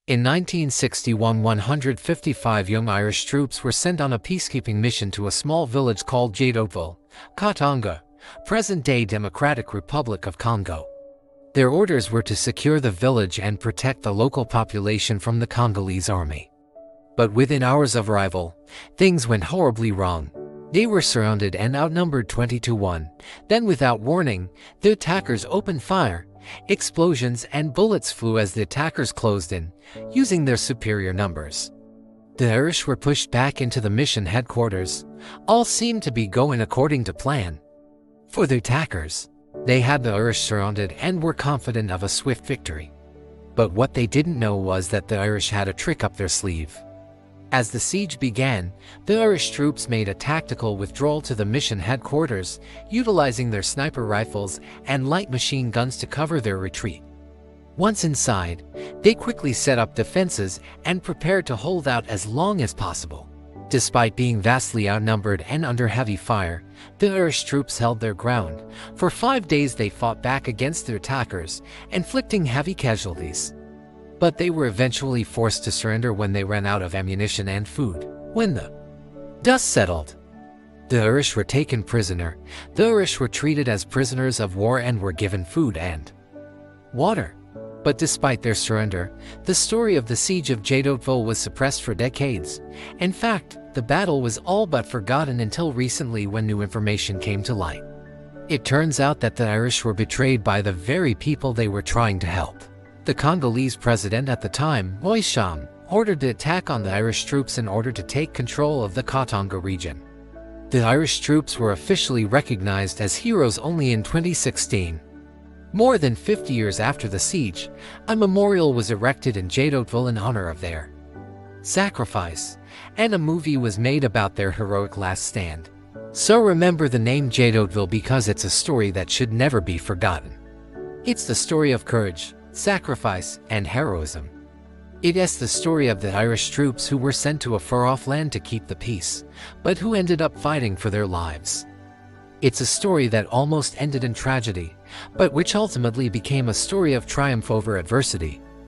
In 1961, 155 young Irish troops were sent on a peacekeeping mission to a small village called Jadotville, Katanga, present-day Democratic Republic of Congo. Their orders were to secure the village and protect the local population from the Congolese army. But within hours of arrival, things went horribly wrong. They were surrounded and outnumbered 20-1. Then, without warning, the attackers opened fire. Explosions and bullets flew as the attackers closed in, using their superior numbers. The Irish were pushed back into the mission headquarters. All seemed to be going according to plan. For the attackers, they had the Irish surrounded and were confident of a swift victory. But what they didn't know was that the Irish had a trick up their sleeve. As the siege began, the Irish troops made a tactical withdrawal to the mission headquarters, utilizing their sniper rifles and light machine guns to cover their retreat. Once inside, they quickly set up defenses and prepared to hold out as long as possible. Despite being vastly outnumbered and under heavy fire, the Irish troops held their ground. For 5 days they fought back against their attackers, inflicting heavy casualties. But they were eventually forced to surrender when they ran out of ammunition and food. When the dust settled, the Irish were taken prisoner. The Irish were treated as prisoners of war and were given food and water. But despite their surrender, the story of the siege of Jadotville was suppressed for decades. In fact, the battle was all but forgotten until recently when new information came to light. It turns out that the Irish were betrayed by the very people they were trying to help. The Congolese president at the time, Moise, ordered the attack on the Irish troops in order to take control of the Katanga region. The Irish troops were officially recognized as heroes only in 2016. More than 50 years after the siege, a memorial was erected in Jadotville in honor of their sacrifice, and a movie was made about their heroic last stand. So remember the name Jadotville because it's a story that should never be forgotten. It's the story of courage, sacrifice, and heroism. It is the story of the Irish troops who were sent to a far-off land to keep the peace, but who ended up fighting for their lives. It's a story that almost ended in tragedy, but which ultimately became a story of triumph over adversity.